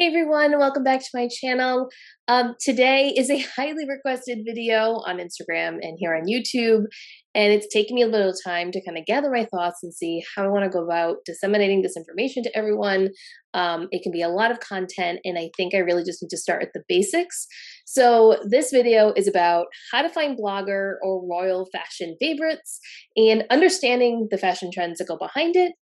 Hey everyone, welcome back to my channel. Today is a highly requested video on Instagram and here on YouTube, and it's taken me a little time to kind of gather my thoughts and see how I want to go about disseminating this information to everyone. It can be a lot of content, and I think I really just need to start at the basics. So this video is about how to find blogger or royal fashion favorites and understanding the fashion trends that go behind it.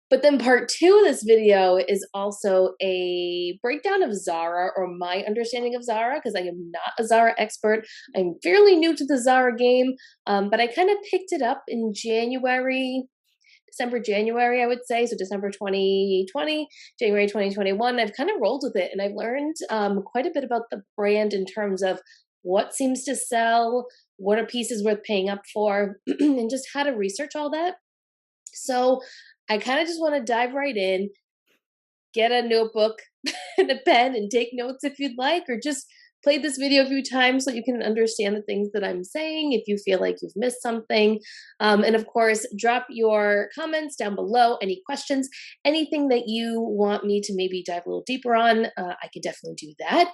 But then part two of this video is also a breakdown of Zara, or my understanding of Zara, because I am not a Zara expert. I'm fairly new to the Zara game, but I kind of picked it up in January, I would say. So December 2020, January 2021. I've kind of rolled with it, and I've learned quite a bit about the brand in terms of what seems to sell, what are pieces worth paying up for, and just how to research all that. So I kind of just want to dive right in, get a notebook and a pen and take notes if you'd like, or just play this video a few times so you can understand the things that I'm saying if you feel like you've missed something. And of course, drop your comments down below, any questions, anything that you want me to maybe dive a little deeper on, I can definitely do that.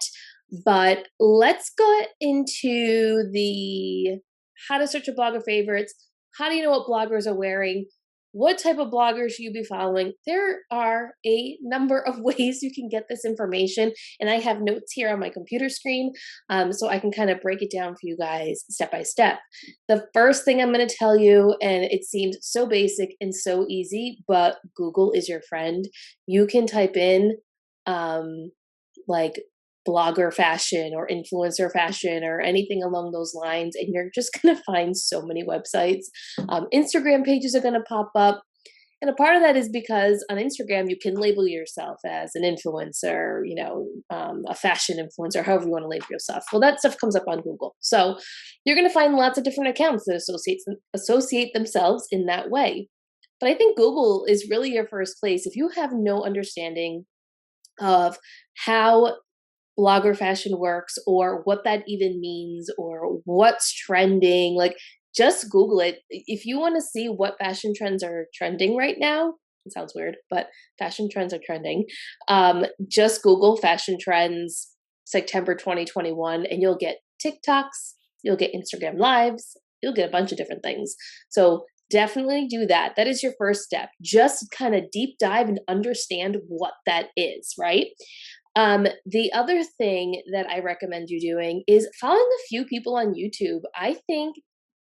But let's go into the how to search a blogger favorites. How do you know what bloggers are wearing? What type of bloggers should you be following? There are a number of ways you can get this information, and I have notes here on my computer screen, so I can kind of break it down for you guys step by step. The first thing I'm going to tell you, and it seems so basic and so easy, but Google is your friend. You can type in like blogger fashion or influencer fashion or anything along those lines, and you're just going to find so many websites. Instagram pages are going to pop up, and a part of that is because on Instagram you can label yourself as an influencer, a fashion influencer, however you want to label yourself. Well, that stuff comes up on Google, so you're going to find lots of different accounts that associate themselves in that way. But I think Google is really your first place if you have no understanding of how blogger fashion works, or what that even means, or what's trending. Like, just Google it. If you want to see what fashion trends are trending right now, it sounds weird, but fashion trends are trending. Just Google fashion trends September 2021, and you'll get TikToks, you'll get Instagram lives, you'll get a bunch of different things. So definitely do that. That is your first step. Just kind of deep dive and understand what that is, right? The other thing that I recommend you doing is following a few people on YouTube. I think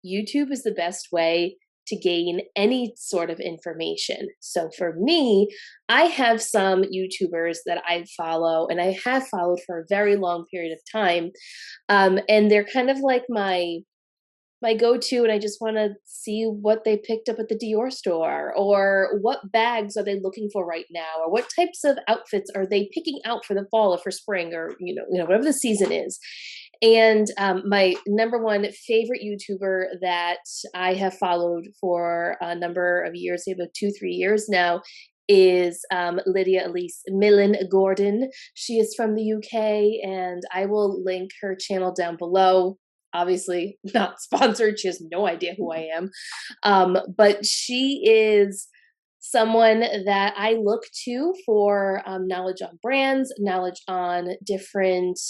YouTube is the best way to gain any sort of information. So for me, I have some YouTubers that I follow and I have followed for a very long period of time. And they're kind of like my go-to, and I just want to see what they picked up at the Dior store, or what bags are they looking for right now, or what types of outfits are they picking out for the fall or for spring, or whatever the season is. And my number one favorite YouTuber that I have followed for a number of years, say about 2-3 years now, is Lydia Elise Millen Gordon. She is from the UK, and I will link her channel down below. Obviously not sponsored. She has no idea who I am. But she is someone that I look to for knowledge on brands, knowledge on different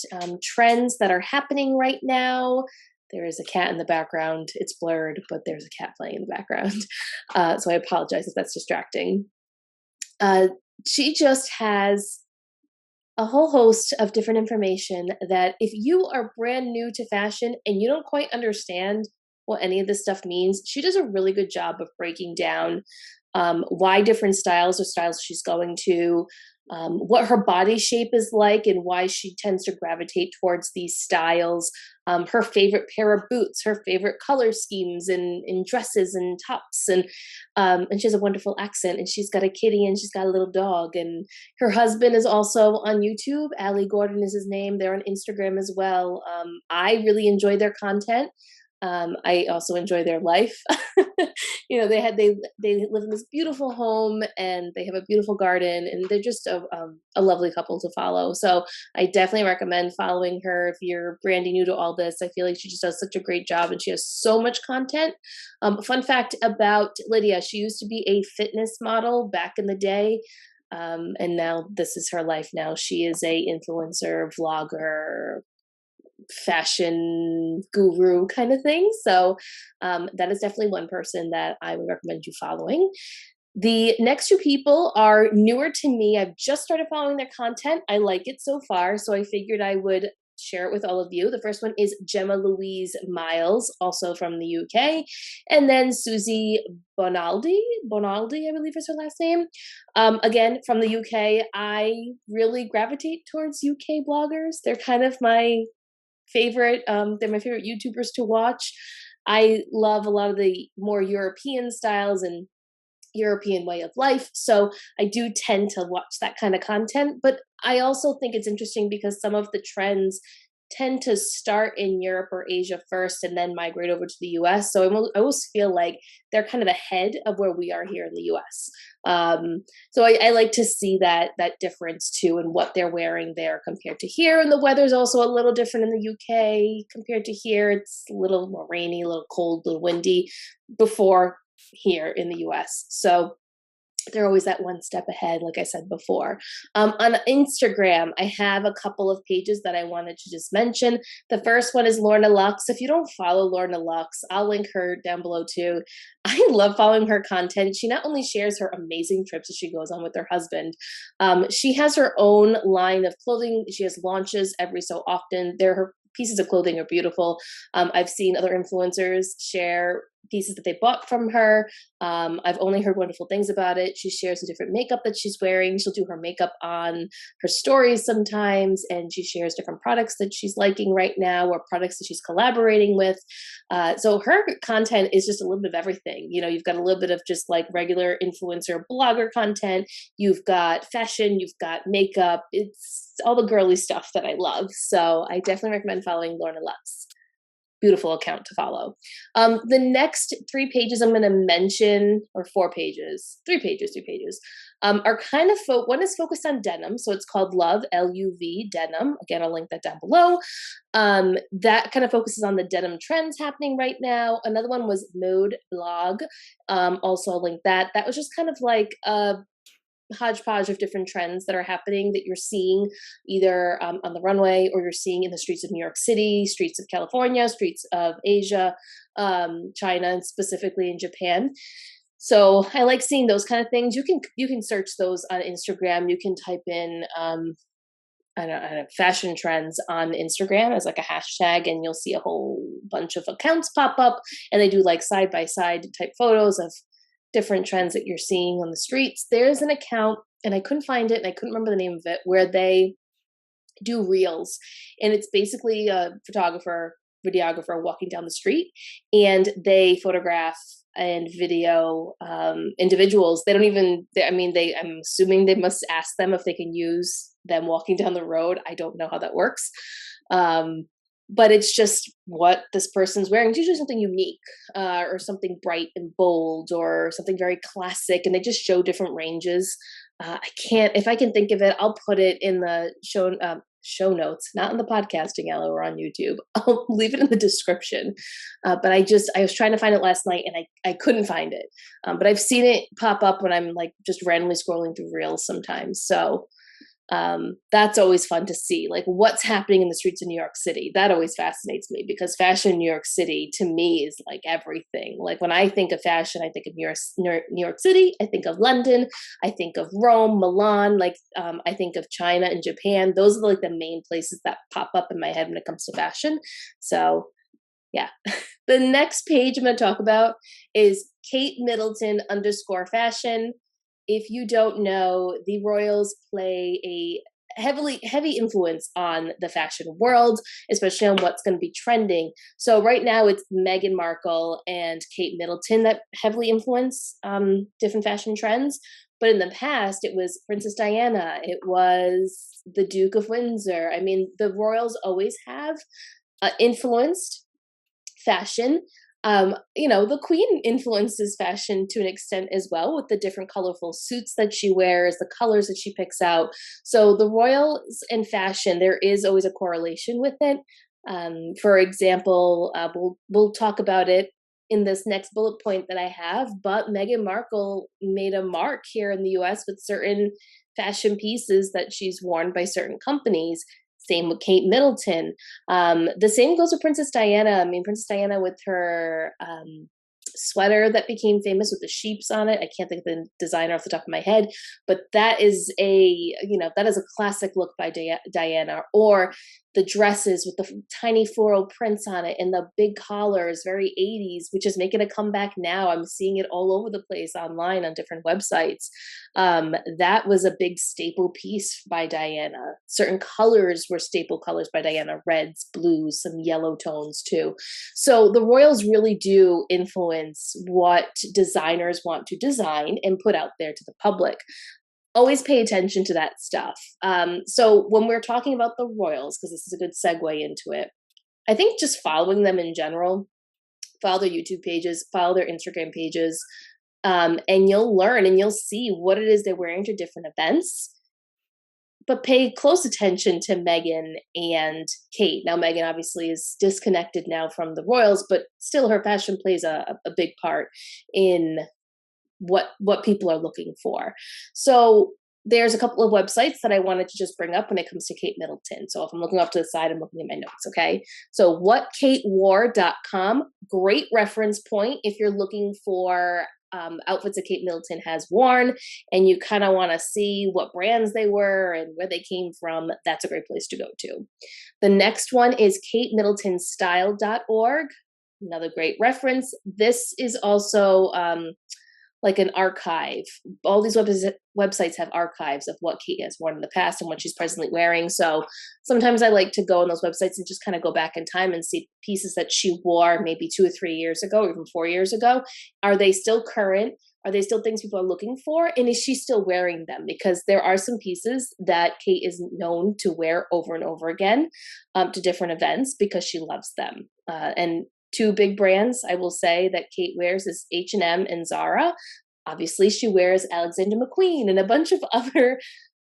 trends that are happening right now. There is a cat in the background. It's blurred, but there's a cat playing in the background. So I apologize if that's distracting. She just has a whole host of different information that if you are brand new to fashion and you don't quite understand what any of this stuff means, she does a really good job of breaking down why different styles or styles she's going to, what her body shape is like and why she tends to gravitate towards these styles, her favorite pair of boots, her favorite color schemes in dresses and tops, and she has a wonderful accent, and she's got a kitty and she's got a little dog, and her husband is also on YouTube. Ali Gordon is his name. They're on Instagram as well. I really enjoy their content. I also enjoy their life. They live in this beautiful home, and they have a beautiful garden, and they're just a lovely couple to follow. So I definitely recommend following her if you're brand new to all this. I feel like she just does such a great job, and she has so much content. Fun fact about Lydia: she used to be a fitness model back in the day. And now this is her life now. She is a influencer, vlogger, fashion guru kind of thing. So that is definitely one person that I would recommend you following. The next two people are newer to me. I've just started following their content. I like it so far, so I figured I would share it with all of you. The first one is Gemma Louise Miles, also from the UK, and then Susie Bonaldi, I believe is her last name. Again, from the UK. I really gravitate towards UK bloggers. They're kind of my favorite. They're my favorite YouTubers to watch. I love a lot of the more European styles and European way of life. So I do tend to watch that kind of content. But I also think it's interesting because some of the trends tend to start in Europe or Asia first and then migrate over to the US. So I always feel like they're kind of ahead of where we are here in the US. So I like to see that difference too in what they're wearing there compared to here. And the weather's also a little different in the UK compared to here. It's a little more rainy, a little cold, a little windy before here in the US. So they're always that one step ahead, like I said before. On Instagram, I have a couple of pages that I wanted to just mention. The first one is Lorna Lux. If you don't follow Lorna Lux, I'll link her down below too. I love following her content. She not only shares her amazing trips that she goes on with her husband, she has her own line of clothing. She has launches every so often. Her pieces of clothing are beautiful. I've seen other influencers share pieces that they bought from her. I've only heard wonderful things about it. She shares the different makeup that she's wearing. She'll do her makeup on her stories sometimes, and she shares different products that she's liking right now or products that she's collaborating with. So her content is just a little bit of everything. You know, you've got a little bit of just like regular influencer blogger content. You've got fashion, you've got makeup. It's all the girly stuff that I love. So I definitely recommend following Lorna Lux. Beautiful account to follow. The next 3 pages I'm going to mention, or 4 pages, 3 pages, are kind of, one is focused on denim. So it's called Love, L-U-V, Denim. Again, I'll link that down below. That kind of focuses on the denim trends happening right now. Another one was Mode Blog. Also, I'll link that. That was just kind of like a hodgepodge of different trends that are happening that you're seeing either on the runway or you're seeing in the streets of New York City, streets of California, streets of Asia, China, and specifically in Japan. So I like seeing those kind of things. You can search those on Instagram. You can type in I don't know, fashion trends on Instagram as like a hashtag, and you'll see a whole bunch of accounts pop up, and they do like side by side type photos of different trends that you're seeing on the streets. There's an account, and I couldn't find it, and I couldn't remember the name of it, where they do reels, and it's basically a videographer walking down the street, and they photograph and video individuals. They don't even, I'm assuming they must ask them if they can use them walking down the road. I don't know how that works. But it's just what this person's wearing. It's usually something unique or something bright and bold or something very classic. And they just show different ranges. If I can think of it, I'll put it in the show notes, not in the podcasting, Ella, or on YouTube. I'll leave it in the description. But I was trying to find it last night and I couldn't find it. But I've seen it pop up when I'm like just randomly scrolling through Reels sometimes. So that's always fun to see, like what's happening in the streets of New York City. That always fascinates me because fashion in New York City to me is like everything. Like when I think of fashion, I think of New York City, I think of London, I think of Rome, Milan, like I think of China and Japan. Those are like the main places that pop up in my head when it comes to fashion. So yeah. The next page I'm going to talk about is Kate Middleton _fashion. If you don't know, the royals play a heavy influence on the fashion world, especially on what's going to be trending. So right now it's Meghan Markle and Kate Middleton that heavily influence different fashion trends. But in the past, it was Princess Diana. It was the Duke of Windsor. I mean, the royals always have influenced fashion. The queen influences fashion to an extent as well with the different colorful suits that she wears, the colors that she picks out. So the royals and fashion, there is always a correlation with it. For example, we'll talk about it in this next bullet point that I have, but Meghan Markle made a mark here in the US with certain fashion pieces that she's worn by certain companies. Same with Kate Middleton. The same goes with Princess Diana. I mean, Princess Diana with her sweater that became famous with the sheeps on it. I can't think of the designer off the top of my head, but that is that is a classic look by Diana. Or the dresses with the tiny floral prints on it and the big collars, very 80s, which is making a comeback now. I'm seeing it all over the place online on different websites. That was a big staple piece by Diana. Certain colors were staple colors by Diana, reds, blues, some yellow tones too. So the royals really do influence what designers want to design and put out there to the public. Always pay attention to that stuff. So when we're talking about the royals, because this is a good segue into it, I think just following them in general, follow their YouTube pages, follow their Instagram pages, and you'll learn and you'll see what it is they're wearing to different events. But pay close attention to Meghan and Kate. Now, Meghan obviously is disconnected now from the royals, but still her fashion plays a big part in what people are looking for. So there's a couple of websites that I wanted to just bring up when it comes to Kate Middleton. So if I'm looking off to the side, I'm looking at my notes, okay? So whatkatewore.com, great reference point if you're looking for outfits that Kate Middleton has worn and you kind of want to see what brands they were and where they came from. That's a great place to go to. The next one is katemiddeltonstyle.org, another great reference. This is also like an archive. All these websites have archives of what Kate has worn in the past and what she's presently wearing. So sometimes I like to go on those websites and just kind of go back in time and see pieces that she wore maybe 2 or 3 years ago, or even 4 years ago. Are they still current? Are they still things people are looking for? And is she still wearing them? Because there are some pieces that Kate is known to wear over and over again to different events because she loves them. And 2 big brands I will say that Kate wears is H&M and Zara. Obviously, she wears Alexander McQueen and a bunch of other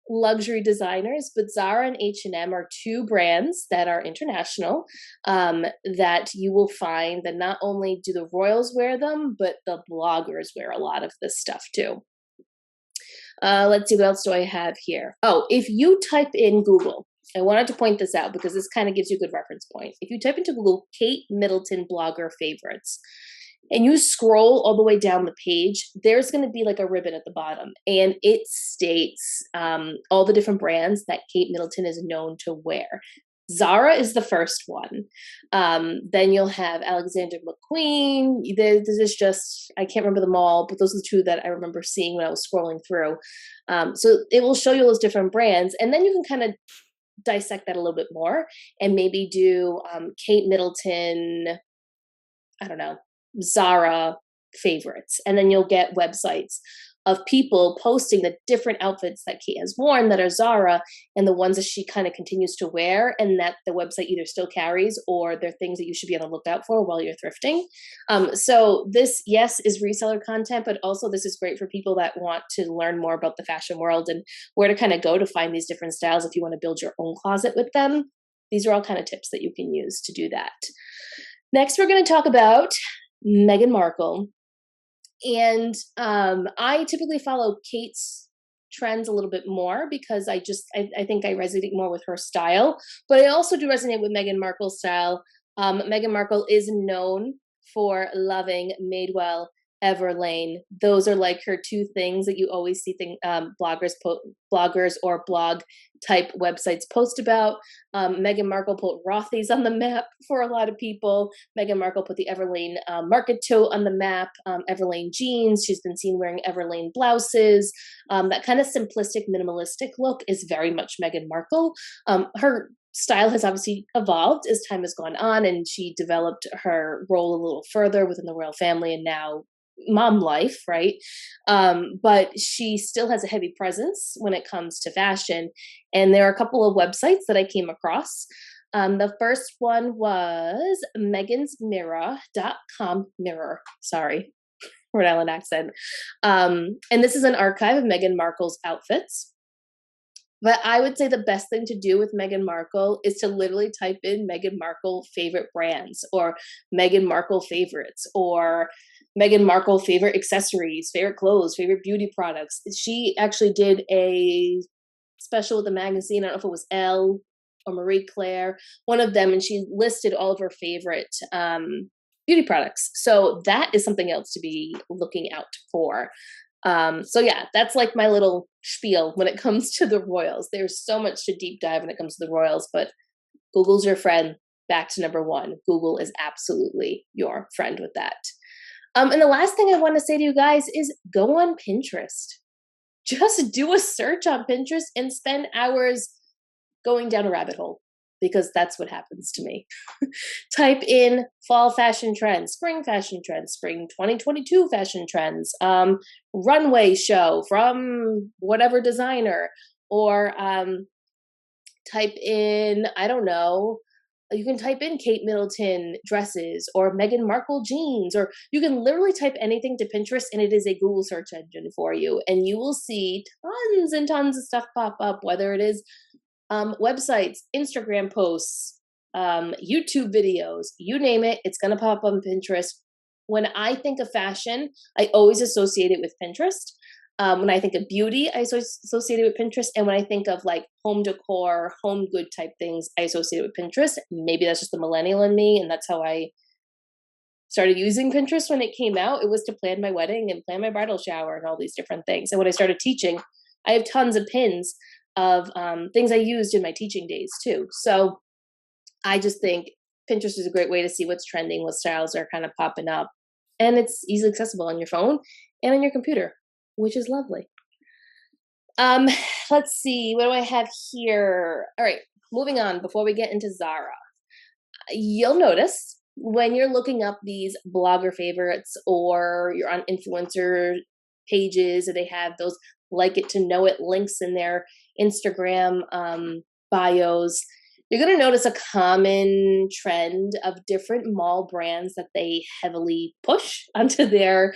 luxury designers, but Zara and H&M are 2 brands that are international that you will find that not only do the royals wear them, but the bloggers wear a lot of this stuff too. Let's see, what else do I have here? Oh, if you type in Google, I wanted to point this out because this kind of gives you a good reference point. If you type into Google Kate Middleton blogger favorites and you scroll all the way down the page, there's going to be like a ribbon at the bottom and it states all the different brands that Kate Middleton is known to wear. Zara is the first one. Then you'll have Alexander McQueen. This is just, I can't remember them all, but those are the 2 that I remember seeing when I was scrolling through. So it will show you those different brands and then you can kind of dissect that a little bit more and maybe do Kate Middleton, I don't know, Zara favorites. And then you'll get websites of people posting the different outfits that Kate has worn that are Zara and the ones that she kind of continues to wear and that the website either still carries or they're things that you should be on the lookout for while you're thrifting. So this, yes, is reseller content, but also this is great for people that want to learn more about the fashion world and where to kind of go to find these different styles if you want to build your own closet with them. These are all kind of tips that you can use to do that. Next, we're going to talk about Meghan Markle. And I typically follow Kate's trends a little bit more because I think I resonate more with her style, but I also do resonate with Meghan Markle's style. Meghan Markle is known for loving Madewell, Everlane. Those are like her 2 things that you always see bloggers or blog type websites post about. Meghan Markle put Rothy's on the map for a lot of people. Meghan Markle put the Everlane market tote on the map. Everlane jeans. She's been seen wearing Everlane blouses. That kind of simplistic, minimalistic look is very much Meghan Markle. Her style has obviously evolved as time has gone on, and she developed her role a little further within the royal family and now mom life, right? But she still has a heavy presence when it comes to fashion. And there are a couple of websites that I came across. The first one was megansmirror.com. Mirror, sorry, Rhode Island accent. And this is an archive of Meghan Markle's outfits. But I would say the best thing to do with Meghan Markle is to literally type in Meghan Markle favorite brands or Meghan Markle favorites or Meghan Markle favorite accessories, favorite clothes, favorite beauty products. She actually did a special with the magazine. I don't know if it was Elle or Marie Claire, one of them, and she listed all of her favorite beauty products. So that is something else to be looking out for. So yeah, that's like my little spiel when it comes to the royals. There's so much to deep dive when it comes to the royals, but Google's your friend. Back to number one, Google is absolutely your friend with that. And the last thing I want to say to you guys is go on Pinterest. Just do a search on Pinterest and spend hours going down a rabbit hole, because that's what happens to me. Type in fall fashion trends, spring 2022 fashion trends, runway show from whatever designer, or type in, I don't know, you can type in Kate Middleton dresses or Meghan Markle jeans, or you can literally type anything to Pinterest and it is a Google search engine for you. And you will see tons and tons of stuff pop up, whether it is websites, Instagram posts, YouTube videos, you name it, it's going to pop up on Pinterest. When I think of fashion, I always associate it with Pinterest. When I think of beauty, I associate it with Pinterest. And when I think of like home decor, home good type things, I associate it with Pinterest. Maybe that's just the millennial in me. And that's how I started using Pinterest when it came out. It was to plan my wedding and plan my bridal shower and all these different things. And when I started teaching, I have tons of pins of things I used in my teaching days too. So I just think Pinterest is a great way to see what's trending, what styles are kind of popping up. And it's easily accessible on your phone and on your computer, which is lovely. Let's see, what do I have here? All right, moving on before we get into Zara. You'll notice when you're looking up these blogger favorites or you're on influencer pages and they have those like it to know it links in their Instagram bios, you're going to notice a common trend of different mall brands that they heavily push onto their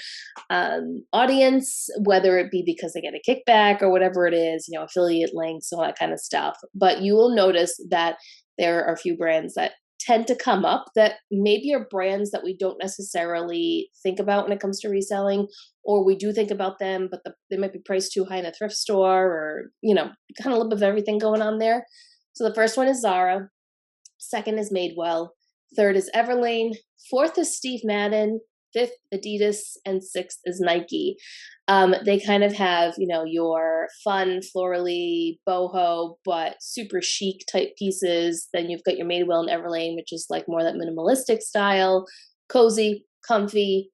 audience, whether it be because they get a kickback or whatever it is, you know, affiliate links, all that kind of stuff. But you will notice that there are a few brands that tend to come up that maybe are brands that we don't necessarily think about when it comes to reselling, or we do think about them, but they might be priced too high in a thrift store, or, you know, kind of a little bit of everything going on there. So the first one is Zara, second is Madewell, third is Everlane, fourth is Steve Madden, fifth Adidas, and sixth is Nike. They kind of have, you know, your fun, florally, boho, but super chic type pieces. Then you've got your Madewell and Everlane, which is like more that minimalistic style, cozy, comfy,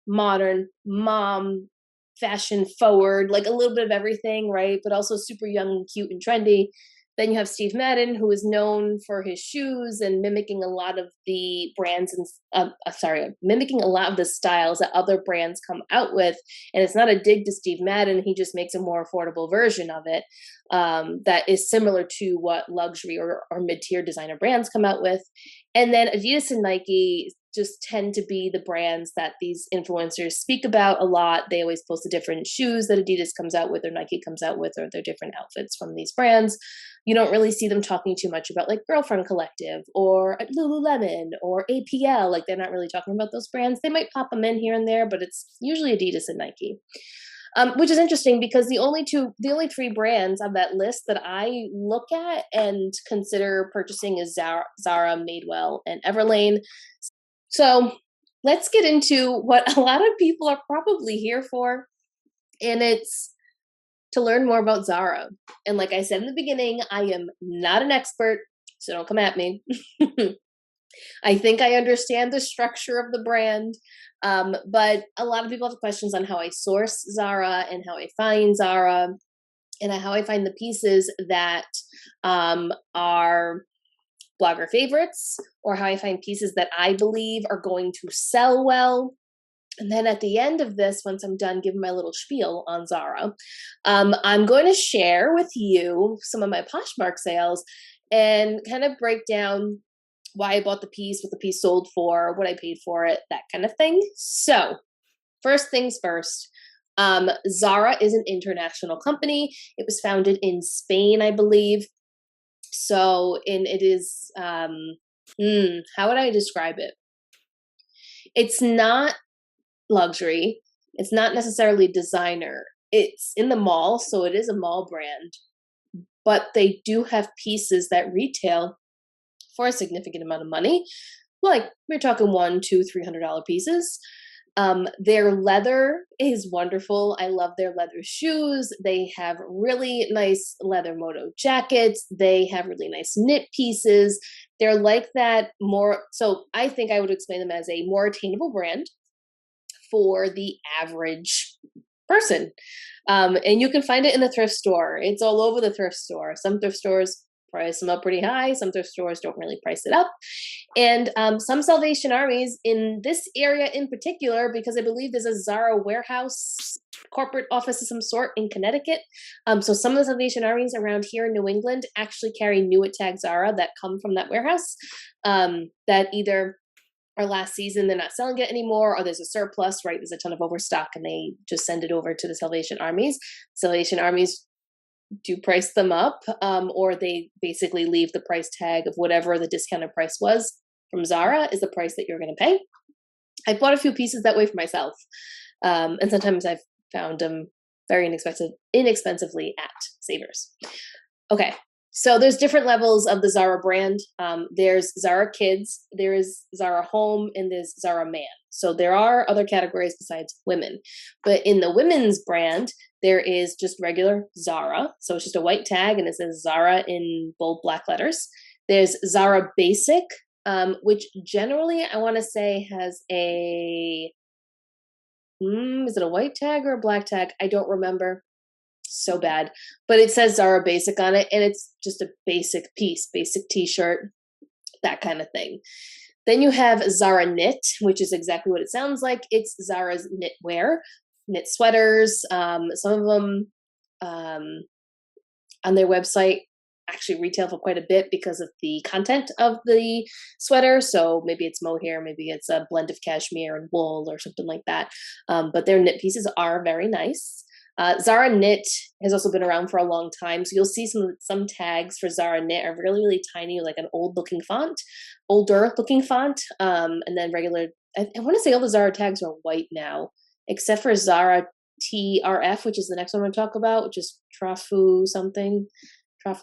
modern, mom, fashion forward, like a little bit of everything, right? But also super young and cute and trendy. Then you have Steve Madden, who is known for his shoes and mimicking a lot of the brands and mimicking a lot of the styles that other brands come out with. And it's not a dig to Steve Madden; he just makes a more affordable version of it that is similar to what luxury or mid-tier designer brands come out with. And then Adidas and Nike just tend to be the brands that these influencers speak about a lot. They always post the different shoes that Adidas comes out with or Nike comes out with, or their different outfits from these brands. You don't really see them talking too much about like Girlfriend Collective or Lululemon or APL. Like they're not really talking about those brands. They might pop them in here and there, but it's usually Adidas and Nike. Which is interesting because the only three brands on that list that I look at and consider purchasing is Zara, Madewell, and Everlane. So let's get into what a lot of people are probably here for, and it's to learn more about Zara. And like I said in the beginning, I am not an expert, so don't come at me. I think I understand the structure of the brand, but a lot of people have questions on how I source Zara and how I find Zara and how I find the pieces that are blogger favorites, or how I find pieces that I believe are going to sell well. And then at the end of this, once I'm done giving my little spiel on Zara, I'm going to share with you some of my Poshmark sales and kind of break down why I bought the piece, what the piece sold for, what I paid for it, that kind of thing. So first things first, Zara is an international company. It was founded in Spain, I believe. So, it is, how would I describe it? It's not luxury. It's not necessarily designer. It's in the mall, so it is a mall brand, but they do have pieces that retail for a significant amount of money. Like we're talking $100, $200, $300 pieces. Their leather is wonderful. I love their leather shoes. They have really nice leather moto jackets. They have really nice knit pieces. They're like that more. So I think I would explain them as a more attainable brand for the average person. And you can find it in the thrift store. It's all over the thrift store. Some thrift stores price them up pretty high. Some thrift stores don't really price it up. And some Salvation Armies in this area in particular, because I believe there's a Zara warehouse corporate office of some sort in Connecticut. So some of the Salvation Armies around here in New England actually carry new at tag Zara that come from that warehouse that either our last season, they're not selling it anymore, or there's a surplus, right? There's a ton of overstock and they just send it over to the Salvation Armies. Salvation Armies do price them up, or they basically leave the price tag of whatever the discounted price was from Zara is the price that you're going to pay. I've bought a few pieces that way for myself. And sometimes I've found them very inexpensively at Savers. Okay. So there's different levels of the Zara brand. There's Zara Kids, there is Zara Home, and there's Zara Man. So there are other categories besides women. But in the women's brand, there is just regular Zara. So it's just a white tag and it says Zara in bold black letters. There's Zara Basic, which generally I want to say has a, is it a white tag or a black tag? I don't remember. So bad, but it says Zara Basic on it, and it's just a basic piece, basic t-shirt, that kind of thing. Then you have Zara Knit, which is exactly what it sounds like. It's Zara's knitwear, knit sweaters. Some of them on their website actually retail for quite a bit because of the content of the sweater. So maybe it's mohair, maybe it's a blend of cashmere and wool or something like that. But their knit pieces are very nice. Zara Knit has also been around for a long time. So you'll see some tags for Zara Knit are really, really tiny, like an older looking font. And then regular, I want to say all the Zara tags are white now, except for Zara TRF, which is the next one we're going to talk about, which is Trafu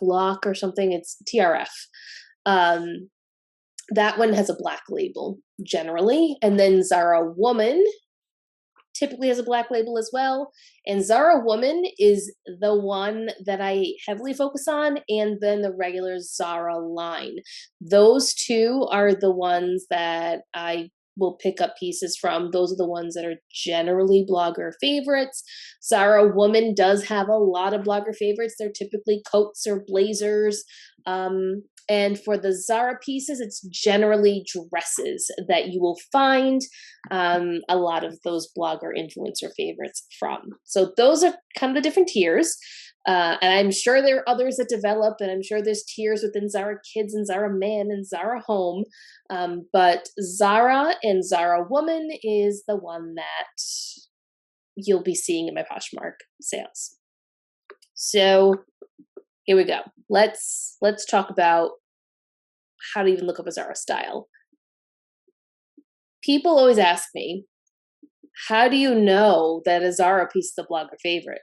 Lock or something. It's TRF. That one has a black label generally. And then Zara Woman typically has a black label as well. And Zara Woman is the one that I heavily focus on, and then the regular Zara line. Those two are the ones that I will pick up pieces from. Those are the ones that are generally blogger favorites. Zara Woman does have a lot of blogger favorites. They're typically coats or blazers. And for the Zara pieces, it's generally dresses that you will find a lot of those blogger influencer favorites from. So those are kind of the different tiers. And I'm sure there are others that develop, and I'm sure there's tiers within Zara Kids and Zara Man and Zara Home. But Zara and Zara Woman is the one that you'll be seeing in my Poshmark sales. So here we go. Let's talk about how to even look up a Zara style. People always ask me, how do you know that a Zara piece is a blogger favorite?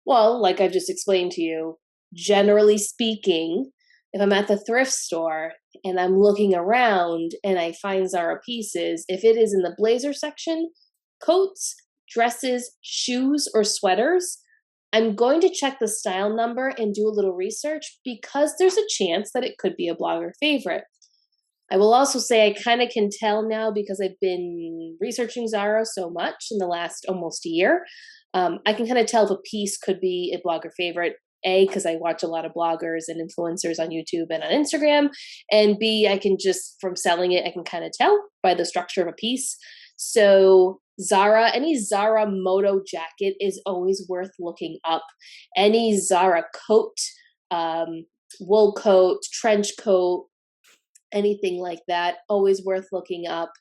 Well, like I've just explained to you, generally speaking, if I'm at the thrift store and I'm looking around and I find Zara pieces, if it is in the blazer section, coats, dresses, shoes, or sweaters, I'm going to check the style number and do a little research because there's a chance that it could be a blogger favorite. I will also say I kind of can tell now because I've been researching Zara so much in the last almost year. I can kind of tell if a piece could be a blogger favorite, A, because I watch a lot of bloggers and influencers on YouTube and on Instagram, and B, I can just, from selling it, I can kind of tell by the structure of a piece. So Zara, any Zara moto jacket is always worth looking up. Any Zara coat, wool coat, trench coat, anything like that, always worth looking up.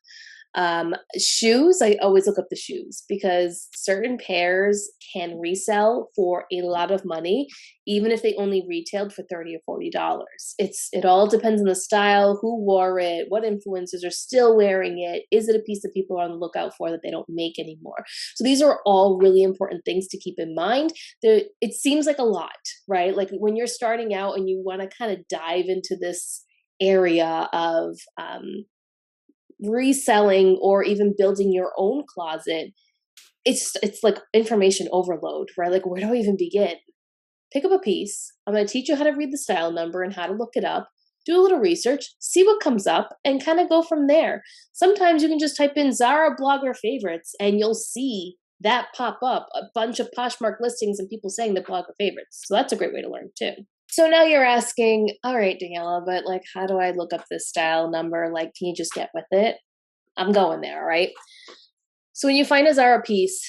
Shoes, I always look up the shoes because certain pairs can resell for a lot of money, even if they only retailed for $30 or $40. It all depends on the style, who wore it, what influencers are still wearing it. Is it a piece that people are on the lookout for that they don't make anymore? So these are all really important things to keep in mind. It seems like a lot, right? Like when you're starting out and you want to kind of dive into this area of reselling or even building your own closet, it's like information overload, right? Like, where do I even begin? Pick up a piece. I'm going to teach you how to read the style number and how to look it up. Do a little research, see what comes up, and kind of go from there. Sometimes you can just type in Zara blogger favorites and you'll see that pop up, a bunch of Poshmark listings and people saying the blogger favorites. So that's a great way to learn too. So now you're asking, all right, Daniela, but like, how do I look up this style number? Like, can you just get with it? I'm going there, right? So when you find a Zara piece,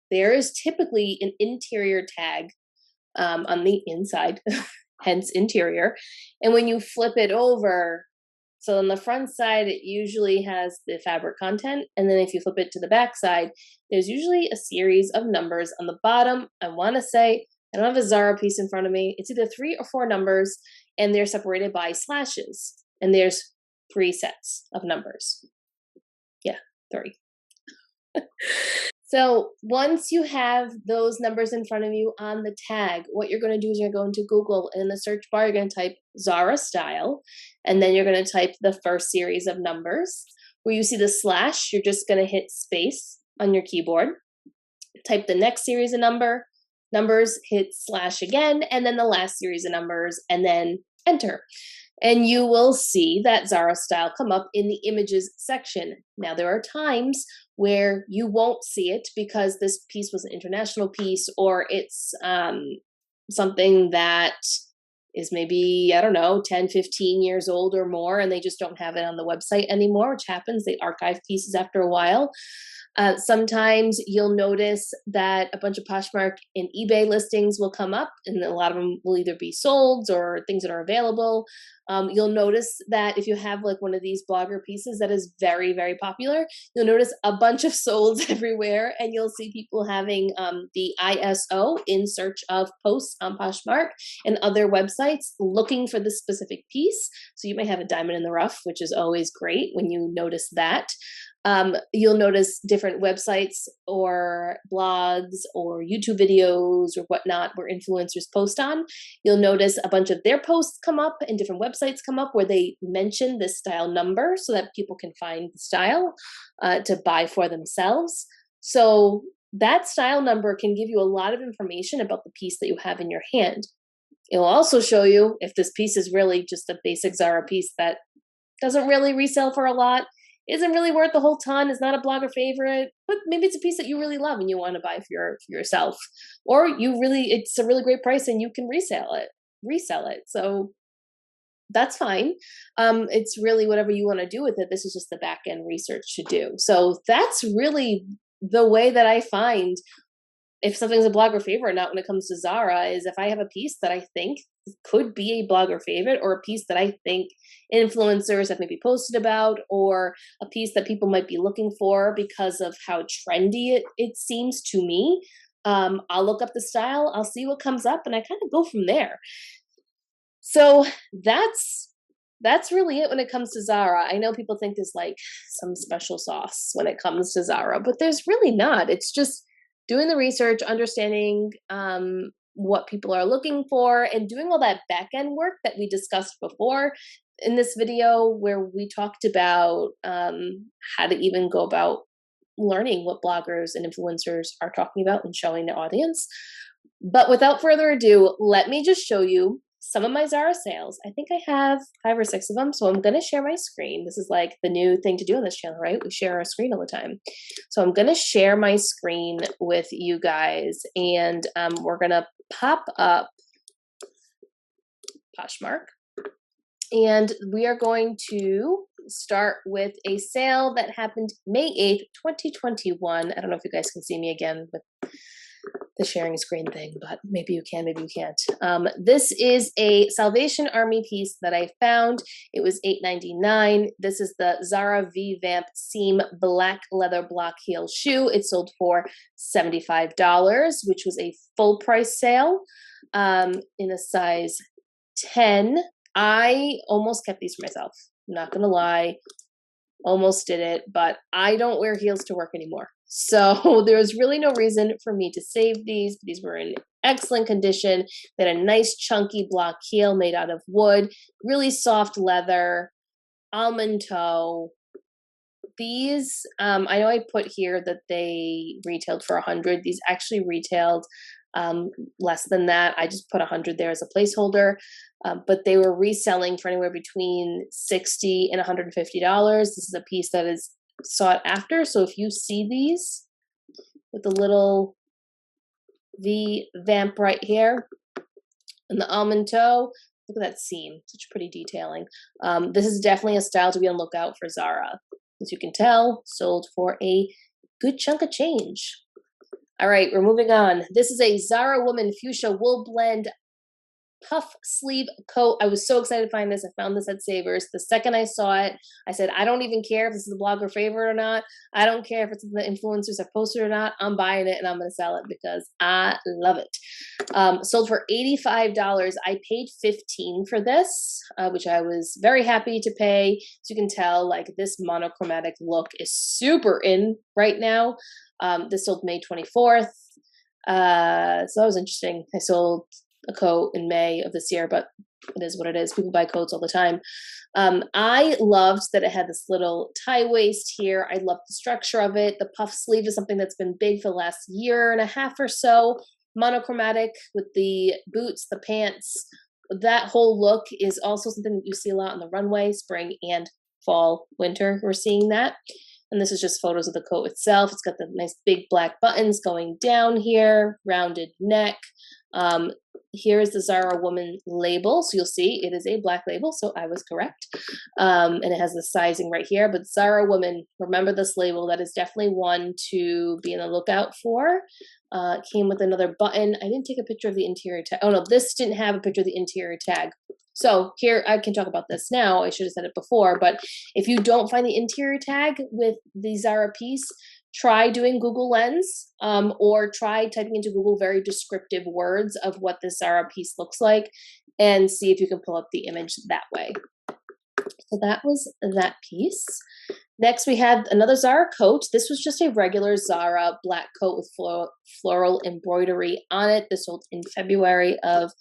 there is typically an interior tag on the inside, hence interior. And when you flip it over, so on the front side, it usually has the fabric content. And then if you flip it to the back side, there's usually a series of numbers on the bottom. I want to say, I don't have a Zara piece in front of me. It's either 3 or 4 numbers, and they're separated by slashes. And there's 3 sets of numbers. Yeah, 3. So once you have those numbers in front of you on the tag, what you're going to do is you're going to go into Google, and in the search bar, you're going to type Zara style, and then you're going to type the first series of numbers. Where you see the slash, you're just going to hit space on your keyboard. Type the next series of numbers, hit slash again, and then the last series of numbers, and then enter. And you will see that Zara style come up in the images section. Now, there are times where you won't see it because this piece was an international piece, or it's something that is maybe, I don't know, 10, 15 years old or more, and they just don't have it on the website anymore, which happens. They archive pieces after a while. Sometimes you'll notice that a bunch of Poshmark and eBay listings will come up, and a lot of them will either be sold or things that are available. You'll notice that if you have like one of these blogger pieces that is very, very popular, you'll notice a bunch of solds everywhere, and you'll see people having the ISO in search of posts on Poshmark and other websites looking for this specific piece. So you may have a diamond in the rough, which is always great when you notice that. You'll notice different websites or blogs or YouTube videos or whatnot where influencers post on. You'll notice a bunch of their posts come up and different websites come up where they mention this style number so that people can find the style to buy for themselves. So that style number can give you a lot of information about the piece that you have in your hand. It will also show you if this piece is really just a basic Zara piece that doesn't really resell for a lot, isn't really worth the whole ton, is not a blogger favorite, but maybe it's a piece that you really love and you want to buy for yourself, or it's a really great price and you can resell it. So that's fine. It's really whatever you want to do with it. This is just the back end research to do. So that's really the way that I find if something's a blogger favorite or not when it comes to Zara, is if I have a piece that I think could be a blogger favorite, or a piece that I think influencers have maybe posted about, or a piece that people might be looking for because of how trendy it seems to me. I'll look up the style, I'll see what comes up, and I kind of go from there. So that's really it when it comes to Zara. I know people think there's like some special sauce when it comes to Zara, but there's really not. It's just doing the research, understanding what people are looking for, and doing all that back end work that we discussed before in this video, where we talked about how to even go about learning what bloggers and influencers are talking about and showing the audience. But without further ado, let me just show you some of my Zara sales. I think I have 5 or 6 of them. So I'm going to share my screen. This is like the new thing to do on this channel, right? We share our screen all the time. So I'm going to share my screen with you guys, and we're going to pop up Poshmark. And we are going to start with a sale that happened May 8th, 2021. I don't know if you guys can see me again with the sharing screen thing, but maybe you can, maybe you can't. This is a Salvation Army piece that I found. It was $8.99. This is the Zara V-Vamp Seam Black Leather Block Heel Shoe. It sold for $75, which was a full price sale in a size 10. I almost kept these for myself. I'm not going to lie. Almost did it, but I don't wear heels to work anymore. So there's really no reason for me to save these. These were in excellent condition. They had a nice chunky block heel made out of wood, really soft leather, almond toe. These, I know I put here that they retailed for $100. These actually retailed less than that. I just put $100 there as a placeholder. But they were reselling for anywhere between $60 and $150. This is a piece that is sought after. So if you see these with the little V-Vamp right here and the almond toe, look at that seam, such pretty detailing. This is definitely a style to be on the lookout for Zara. As you can tell, sold for a good chunk of change. All right, we're moving on. This is a Zara Woman Fuchsia Wool Blend puff sleeve coat. I was so excited to find this. I found this at Savers. The second I saw it, I said, I don't even care if this is a blogger favorite or not. I don't care if it's the influencers have posted or not. I'm buying it and I'm going to sell it because I love it. Sold for $85. I paid $15 for this, which I was very happy to pay. As you can tell, like this monochromatic look is super in right now. This sold May 24th. So that was interesting. I sold a coat in May of this year, but it is what it is. People buy coats all the time. I loved that it had this little tie waist here. I loved the structure of it. The puff sleeve is something that's been big for the last year and a half or so. Monochromatic with the boots, the pants. That whole look is also something that you see a lot on the runway, spring and fall, winter. We're seeing that. And this is just photos of the coat itself. It's got the nice big black buttons going down here, rounded neck. Here is the Zara Woman label. So you'll see it is a black label. So I was correct. And it has the sizing right here. But Zara Woman, remember this label. That is definitely one to be on the lookout for. It came with another button. I didn't take a picture of the interior tag. Oh no, this didn't have a picture of the interior tag. So here, I can talk about this now. I should have said it before, but if you don't find the interior tag with the Zara piece, try doing Google Lens or try typing into Google very descriptive words of what this Zara piece looks like and see if you can pull up the image that way. So that was that piece. Next, we had another Zara coat. This was just a regular Zara black coat with floral embroidery on it. This sold in February of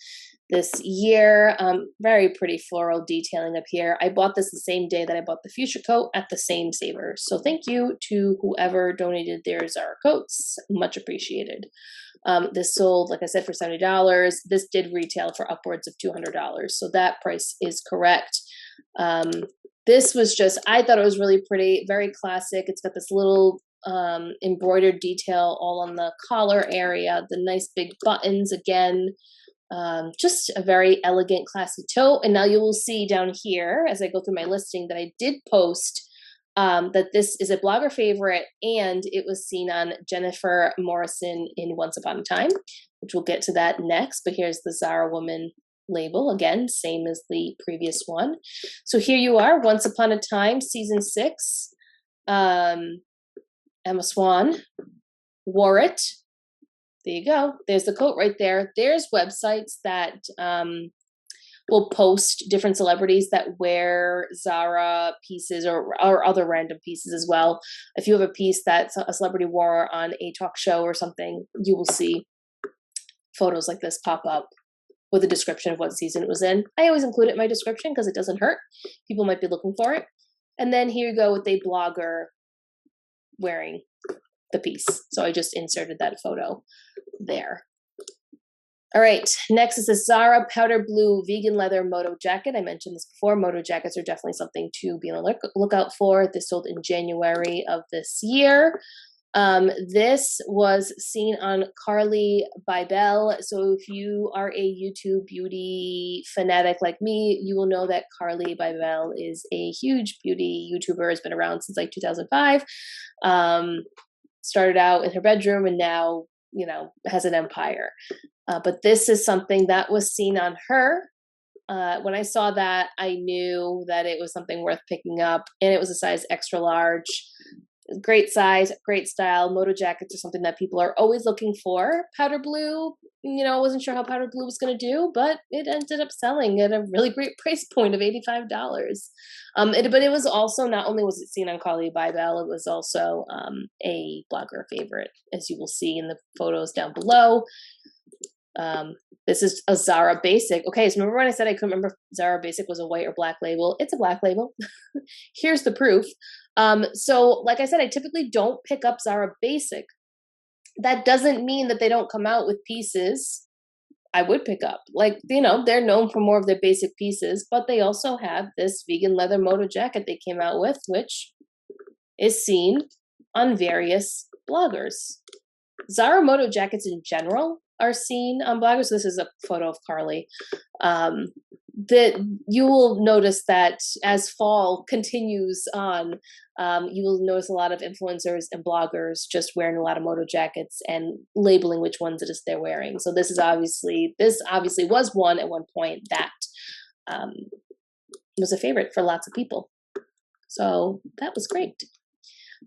this year. Very pretty floral detailing up here. I bought this the same day that I bought the fuchsia coat at the same Savers. So thank you to whoever donated their Zara coats. Much appreciated. This sold, like I said, for $70. This did retail for upwards of $200. So that price is correct. This was just, I thought it was really pretty, very classic. It's got this little embroidered detail all on the collar area, the nice big buttons again. Just a very elegant, classy tote. And now you will see down here, as I go through my listing, that I did post that this is a blogger favorite, and it was seen on Jennifer Morrison in Once Upon a Time, which we'll get to that next. But here's the Zara Woman label, again, same as the previous one. So here you are, Once Upon a Time, season 6. Emma Swan wore it. There you go. There's the coat right there. There's websites that will post different celebrities that wear Zara pieces or other random pieces as well. If you have a piece that a celebrity wore on a talk show or something, you will see photos like this pop up with a description of what season it was in. I always include it in my description because it doesn't hurt. People might be looking for it. And then here you go with a blogger wearing the piece. So I just inserted that photo there. All right, next is the Zara powder blue vegan leather moto jacket. I mentioned this before. Moto jackets are definitely something to be on the lookout for. This sold in January of this year. This was seen on Carly Bybel. So if you are a YouTube beauty fanatic like me, you will know that Carly Bybel is a huge beauty YouTuber, has been around since like 2005. Started out in her bedroom and now has an empire. But this is something that was seen on her. When I saw that, I knew that it was something worth picking up, and it was a size extra large. Great size, great style. Moto jackets are something that people are always looking for. Powder blue, I wasn't sure how powder blue was going to do, but it ended up selling at a really great price point of $85. But it was also, not only was it seen on Call You Buy Bell, it was also a blogger favorite, as you will see in the photos down below. This is a Zara Basic. Okay, so remember when I said I couldn't remember if Zara Basic was a white or black label? It's a black label. Here's the proof. So like I said, I typically don't pick up Zara Basic. That doesn't mean that they don't come out with pieces I would pick up. Like, they're known for more of their basic pieces, but they also have this vegan leather moto jacket they came out with, which is seen on various bloggers. Zara moto jackets in general are seen on bloggers. This is a photo of Carly. That you will notice that as fall continues on, you will notice a lot of influencers and bloggers just wearing a lot of moto jackets and labeling which ones it is they're wearing. So this obviously was one at one point that was a favorite for lots of people. So that was great.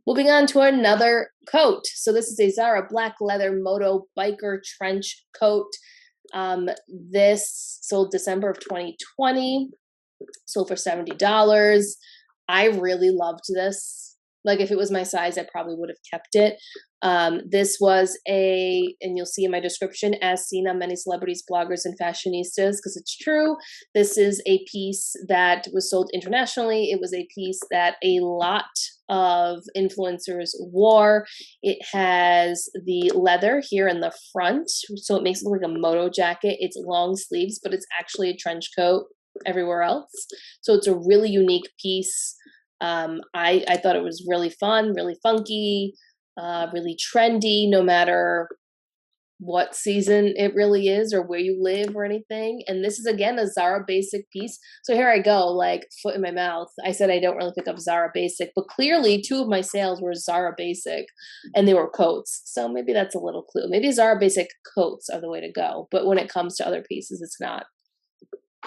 Moving on to another coat. So this is a Zara black leather moto biker trench coat. This sold December of 2020, sold for $70. I really loved this. Like, if it was my size, I probably would have kept it. This was and you'll see in my description, as seen on many celebrities, bloggers, and fashionistas, because it's true. This is a piece that was sold internationally. It was a piece that a lot of influencers wore. It has the leather here in the front, so it makes it look like a moto jacket. It's long sleeves, but it's actually a trench coat everywhere else. So it's a really unique piece. I thought it was really fun, really funky, really trendy, no matter what season it really is or where you live or anything. And this is, again, a Zara Basic piece. So here I go, like, foot in my mouth. I said I don't really pick up Zara Basic, but clearly 2 of my sales were Zara Basic, and they were coats. So maybe that's a little clue. Maybe Zara Basic coats are the way to go. But when it comes to other pieces, it's not.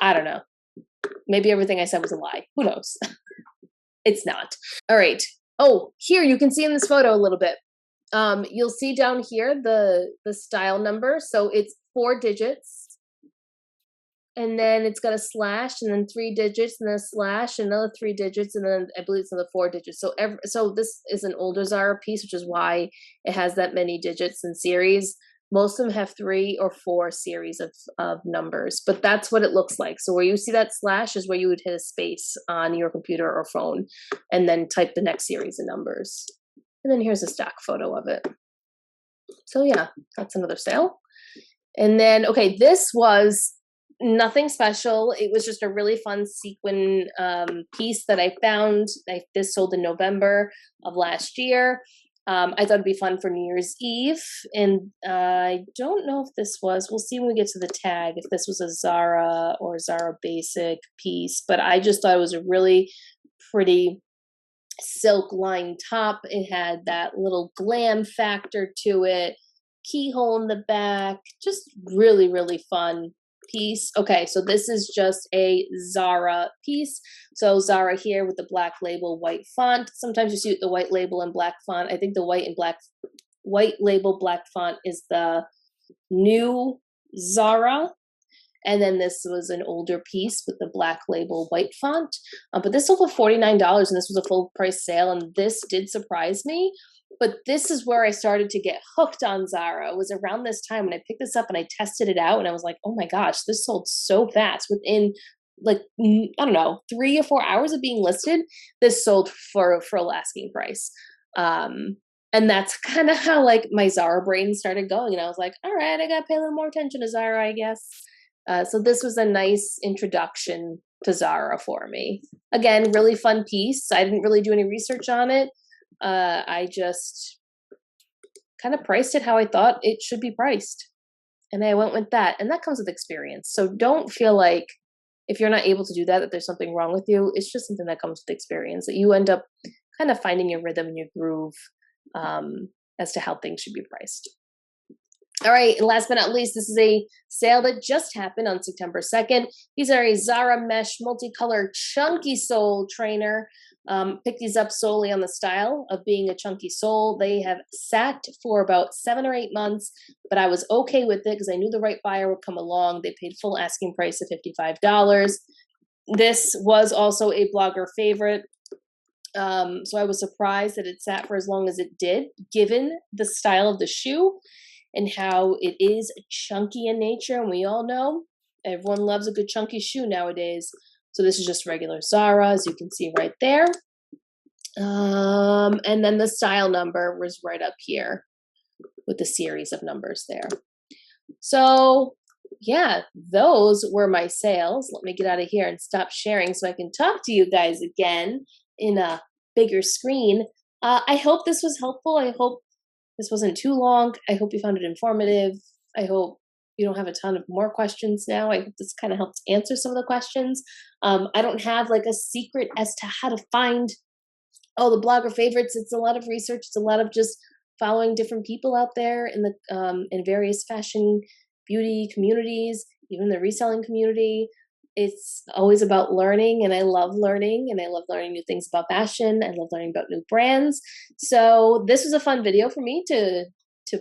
I don't know. Maybe everything I said was a lie. Who knows? It's not. All right. Oh, here you can see in this photo a little bit. You'll see down here the style number. So it's 4 digits, and then it's got a slash, and then 3 digits, and then a slash, and another 3 digits, and then I believe it's another 4 digits. So this is an older Zara piece, which is why it has that many digits and series. Most of them have 3 or 4 series of numbers, but that's what it looks like. So where you see that slash is where you would hit a space on your computer or phone and then type the next series of numbers. And then here's a stock photo of it. So yeah, that's another sale. And then, okay, this was nothing special. It was just a really fun sequin piece that I found. This sold in November of last year. I thought it'd be fun for New Year's Eve. And I don't know if this was, we'll see when we get to the tag, if this was a Zara or Zara Basic piece, but I just thought it was a really pretty silk lined top. It had that little glam factor to it, keyhole in the back, just really, really fun piece. Okay, so this is just a Zara piece. So Zara here with the black label, white font. Sometimes you see the white label and black font. I think the white label, black font is the new Zara. And then this was an older piece with the black label, white font. But this sold for $49, and this was a full price sale. And this did surprise me. But this is where I started to get hooked on Zara. It was around this time when I picked this up and I tested it out, and I was like, oh my gosh, this sold so fast. Within, like, I don't know, 3 or 4 hours of being listed, this sold for full asking price. And that's kind of how, like, my Zara brain started going. And I was like, all right, I got to pay a little more attention to Zara, I guess. So this was a nice introduction to Zara for me. Again, really fun piece. I didn't really do any research on it. I just kind of priced it how I thought it should be priced. And I went with that. And that comes with experience. So don't feel like if you're not able to do that, that there's something wrong with you. It's just something that comes with experience, that you end up kind of finding your rhythm and your groove as to how things should be priced. All right, and last but not least, this is a sale that just happened on September 2nd. These are a Zara mesh multicolor chunky sole trainer. Picked these up solely on the style of being a chunky sole. They have sat for about 7 or 8 months, but I was okay with it because I knew the right buyer would come along. They paid full asking price of $55. This was also a blogger favorite. So I was surprised that it sat for as long as it did, given the style of the shoe and how it is chunky in nature. And we all know everyone loves a good chunky shoe nowadays. So this is just regular Zara, as you can see right there. And then the style number was right up here with the series of numbers there. So yeah, those were my sales. Let me get out of here and stop sharing so I can talk to you guys again in a bigger screen. I hope this was helpful. I hope this wasn't too long. I hope you found it informative. I hope you don't have a ton of more questions now. I hope this kind of helped answer some of the questions. I don't have like a secret as to how to find all the blogger favorites. It's a lot of research. It's a lot of just following different people out there in the in various fashion, beauty communities, even the reselling community. It's always about learning, and I love learning, and I love learning new things about fashion. I love learning about new brands. So this was a fun video for me to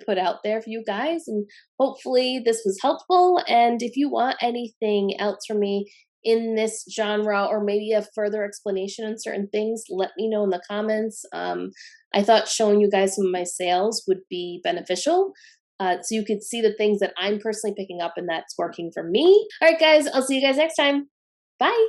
put out there for you guys, and hopefully this was helpful. And if you want anything else from me in this genre, or maybe a further explanation on certain things, let me know in the comments. I thought showing you guys some of my sales would be beneficial. So you could see the things that I'm personally picking up and that's working for me. All right, guys, I'll see you guys next time. Bye.